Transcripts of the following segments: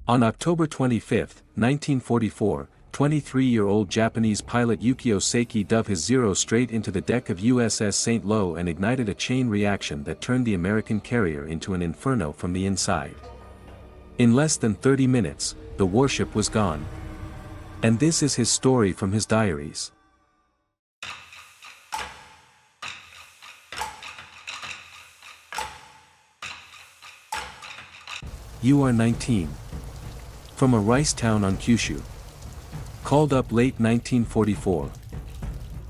On October 25, 1944, 23-year-old Japanese pilot Yukio Seki dove his Zero straight into the deck of USS St. and ignited a chain reaction that turned the American carrier into an inferno from the inside. In less than 30 minutes, the warship was gone. And this is his story from his diaries. You are 19. From a rice town on Kyushu. Called up late 1944.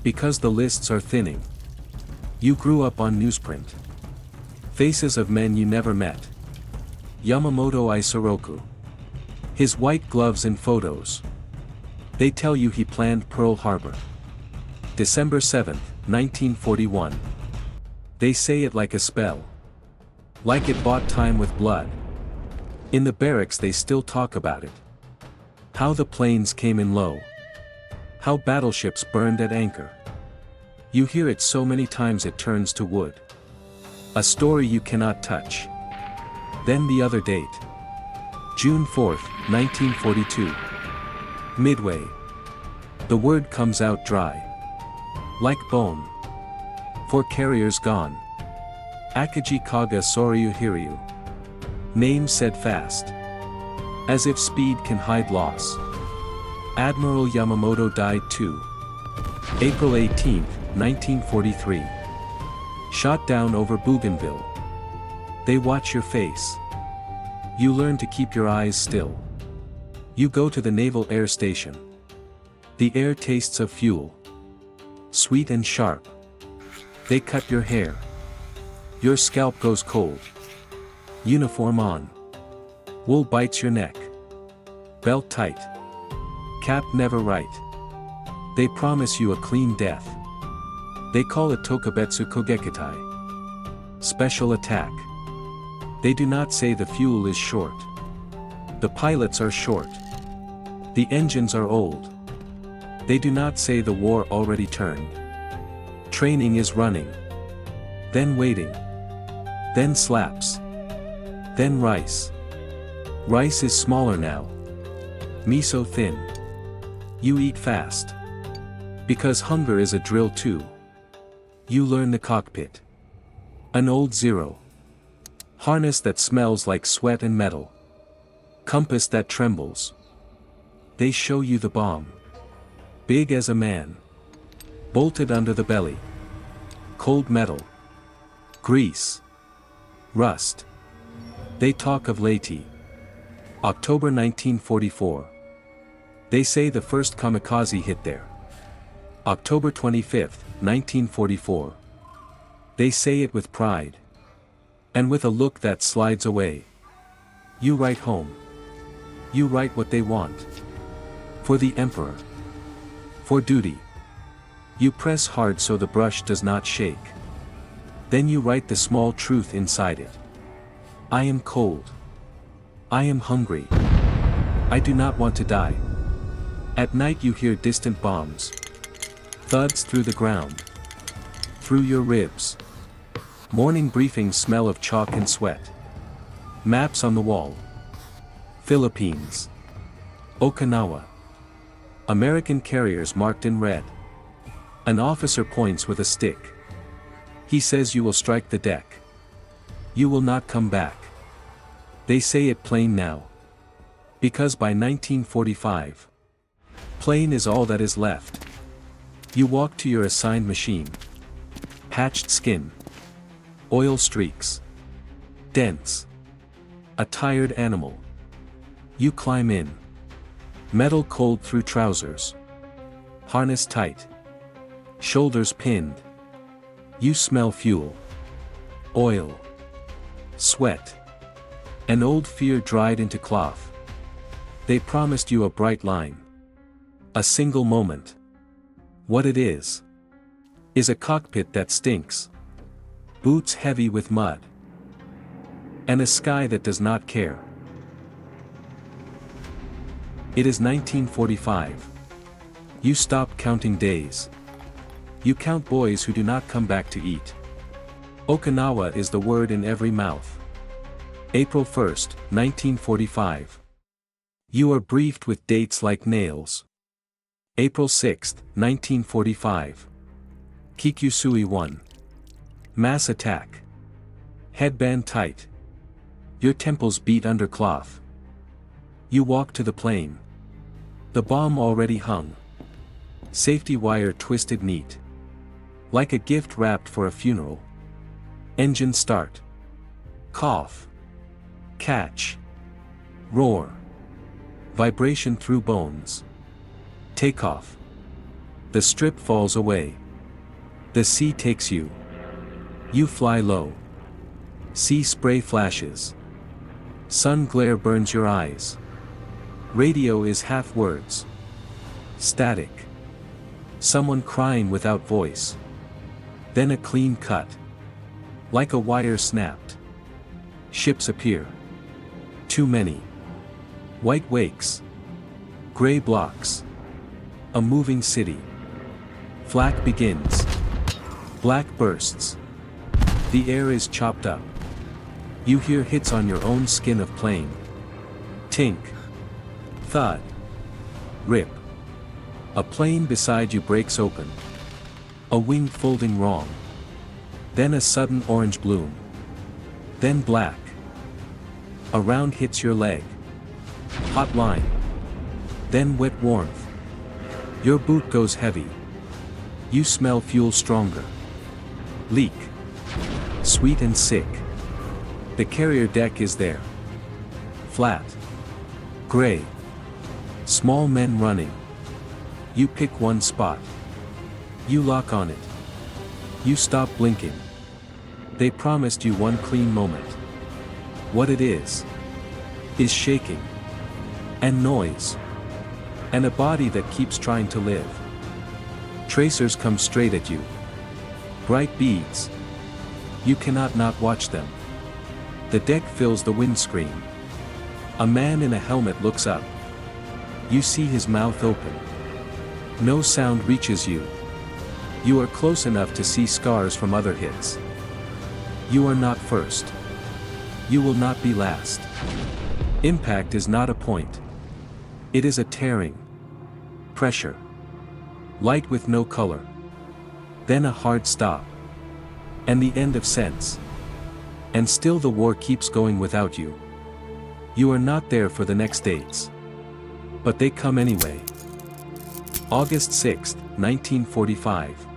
Because the lists are thinning. You grew up on newsprint. Faces of men you never met. Yamamoto Isoroku. His white gloves in photos. They tell you he planned Pearl Harbor. December 7, 1941. They say it like a spell. Like it bought time with blood. In the barracks they still talk about it. How the planes came in low. How battleships burned at anchor. You hear it so many times it turns to wood. A story you cannot touch. Then the other date. June 4, 1942. Midway. The word comes out dry. Like bone. 4 carriers gone. Akiji Kaga Soryu Hiryu. Name said fast. As if speed can hide loss. Admiral Yamamoto died too. April 18, 1943. Shot down over Bougainville. They watch your face. You learn to keep your eyes still. You go to the Naval Air Station. The air tastes of fuel. Sweet and sharp. They cut your hair. Your scalp goes cold. Uniform on. Wool bites your neck. Belt tight. Cap never right. They promise you a clean death. They call it Tokubetsu Kogekitai. Special attack. They do not say the fuel is short. The pilots are short. The engines are old. They do not say the war already turned. Training is running. Then waiting. Then slaps. Then rice. Rice is smaller now. Miso thin. You eat fast. Because hunger is a drill too. You learn the cockpit. An old Zero. Harness that smells like sweat and metal. Compass that trembles. They show you the bomb. Big as a man. Bolted under the belly. Cold metal. Grease. Rust. They talk of Leyte. October 1944. They say the first kamikaze hit there. October 25, 1944. They say it with pride. And with a look that slides away. You write home. You write what they want. For the Emperor. For duty. You press hard so the brush does not shake. Then you write the small truth inside it. I am cold. I am hungry. I do not want to die. At night you hear distant bombs. Thuds through the ground. Through your ribs. Morning briefings smell of chalk and sweat. Maps on the wall. Philippines. Okinawa. American carriers marked in red. An officer points with a stick. He says you will strike the deck. You will not come back. They say it plain now. Because by 1945, plain is all that is left. You walk to your assigned machine. Patched skin. Oil streaks. Dents. A tired animal. You climb in. Metal cold through trousers. Harness tight. Shoulders pinned. You smell fuel. Oil. Sweat. An old fear dried into cloth. They promised you a bright line. A single moment. What it is a cockpit that stinks. Boots heavy with mud. And a sky that does not care. It is 1945. You stop counting days. You count boys who do not come back to eat. Okinawa is the word in every mouth. April 1, 1945. You are briefed with dates like nails. April 6, 1945. Kyushu 1. Mass attack. Headband tight. Your temples beat under cloth. You walk to the plane. The bomb already hung. Safety wire twisted neat. Like a gift wrapped for a funeral. Engine start. Cough. Catch. Roar. Vibration through bones. Takeoff. The strip falls away. The sea takes you. You fly low. Sea spray flashes. Sun glare burns your eyes. Radio is half words. Static. Someone crying without voice. Then a clean cut. Like a wire snapped. Ships appear. Too many. White wakes. Gray blocks. A moving city. Flak begins. Black bursts. The air is chopped up. You hear hits on your own skin of plane. Tink. Thud. Rip. A plane beside you breaks open. A wing folding wrong. Then a sudden orange bloom. Then black. A round hits your leg. Hot line. Then wet warmth. Your boot goes heavy. You smell fuel stronger. Leak. Sweet and sick. The carrier deck is there. Flat. Gray. Small men running. You pick one spot. You lock on it. You stop blinking. They promised you one clean moment. What it is shaking. And noise. And a body that keeps trying to live. Tracers come straight at you. Bright beads. You cannot not watch them. The deck fills the windscreen. A man in a helmet looks up. You see his mouth open. No sound reaches you. You are close enough to see scars from other hits. You are not first. You will not be last. Impact is not a point. It is a tearing. Pressure. Light with no color. Then a hard stop. And the end of sense. And still the war keeps going without you. You are not there for the next dates. But they come anyway. August 6, 1945.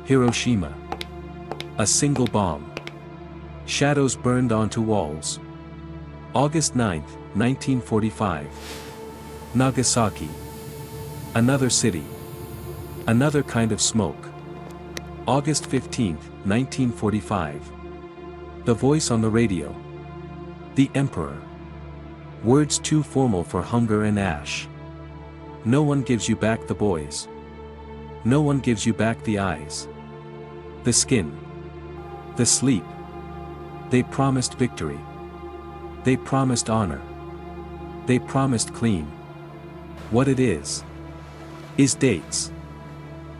Hiroshima. A single bomb. Shadows burned onto walls. August 9, 1945. Nagasaki. Another city. Another kind of smoke. August 15, 1945. The voice on the radio. The Emperor. Words too formal for hunger and ash. No one gives you back the boys. No one gives you back the eyes. The skin. The sleep. They promised victory. They promised honor. They promised clean. What it is dates.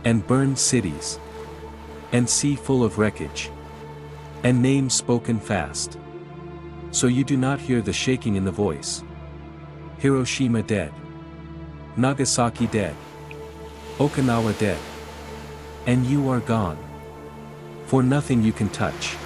And burned cities. And sea full of wreckage. And names spoken fast. So you do not hear the shaking in the voice. Hiroshima dead. Nagasaki dead. Okinawa dead. And you are gone. For nothing you can touch.